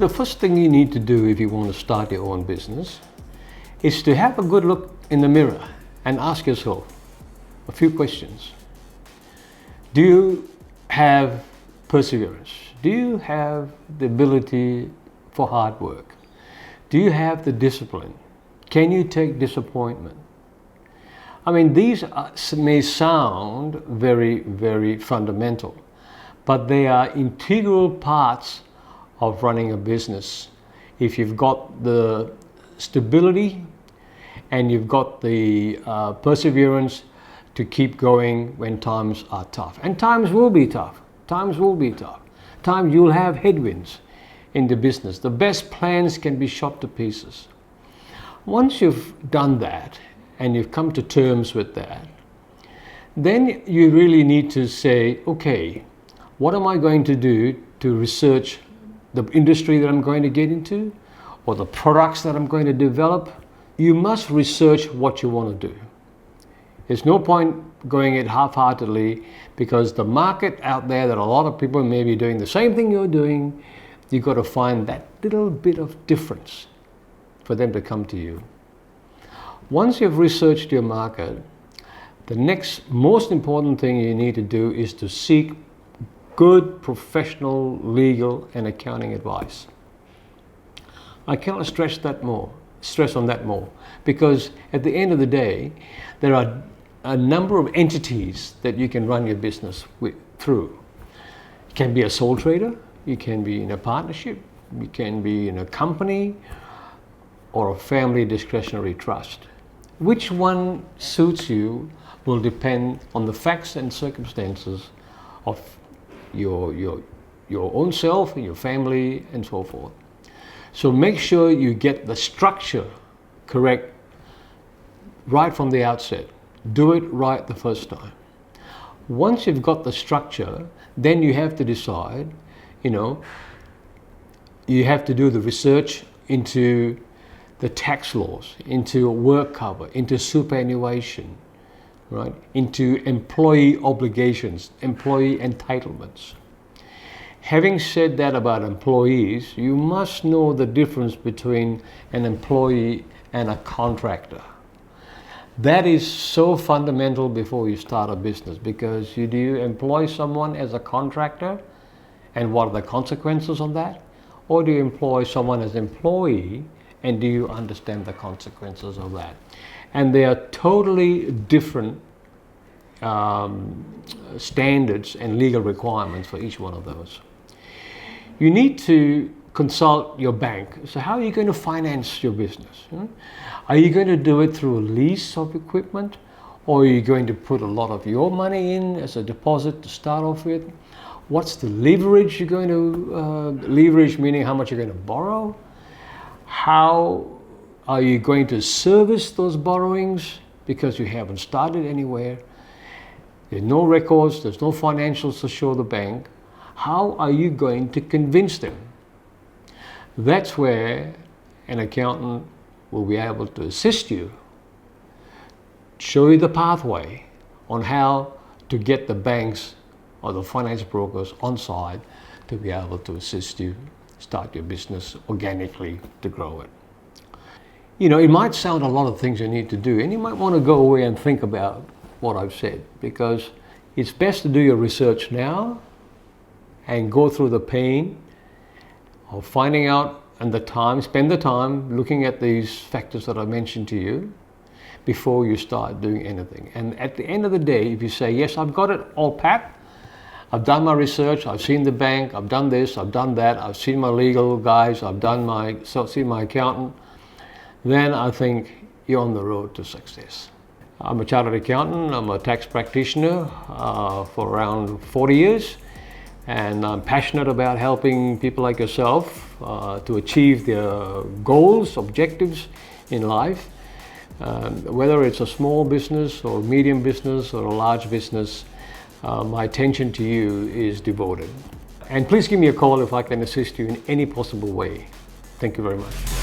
the first thing you need to do if you want to start your own business is to have a good look in the mirror and ask yourself a few questions. Do you have perseverance? Do you have the ability for hard work? Do you have the discipline? Can you take disappointment? I mean, these may sound very, very fundamental, but they are integral parts of running a business. If you've got the stability and you've got the perseverance to keep going when times are tough. And times will be tough. Times will be tough. Times you'll have headwinds in the business. The best plans can be shot to pieces. Once you've done that and you've come to terms with that, then you really need to say, okay, what am I going to do to research the industry that I'm going to get into or the products that I'm going to develop? You must research what you want to do. There's no point going it half-heartedly, because the market out there that a lot of people may be doing the same thing you're doing, you've got to find that little bit of difference for them to come to you. Once you've researched your market, the next most important thing you need to do is to seek good professional legal and accounting advice. I cannot stress on that more, because at the end of the day, there are a number of entities that you can run your business through. You can be a sole trader, you can be in a partnership, you can be in a company or a family discretionary trust. Which one suits you will depend on the facts and circumstances of your own self, your family, and so forth. So make sure you get the structure correct right from the outset. Do it right the first time. Once you've got the structure, then you have to decide, you have to do the research into the tax laws, into work cover, into superannuation, right? Into employee obligations, employee entitlements. Having said that about employees, you must know the difference between an employee and a contractor. That is so fundamental before you start a business, because do you employ someone as a contractor, and what are the consequences of that? Or do you employ someone as an employee, and do you understand the consequences of that? And they are totally different standards and legal requirements for each one of those. You need to consult your bank. So how are you going to finance your business? Are you going to do it through a lease of equipment, or are you going to put a lot of your money in as a deposit to start off with? What's the leverage you're going to leverage, meaning how much you're going to borrow? How are you going to service those borrowings, because you haven't started anywhere? There's no records, there's no financials to show the bank. How are you going to convince them? That's where an accountant will be able to assist you, show you the pathway on how to get the banks or the finance brokers on side to be able to assist you start your business organically to grow it. It might sound a lot of things you need to do, and you might want to go away and think about what I've said, because it's best to do your research now and go through the pain of finding out, and spend the time looking at these factors that I mentioned to you before you start doing anything. And at the end of the day, if you say, yes, I've got it all pat, I've done my research, I've seen the bank, I've done this, I've done that, I've seen my legal guys, I've seen my accountant, then I think you're on the road to success. I'm a chartered accountant, I'm a tax practitioner for around 40 years, and I'm passionate about helping people like yourself to achieve their goals, objectives in life. Whether it's a small business or a medium business or a large business, my attention to you is devoted. And please give me a call if I can assist you in any possible way. Thank you very much.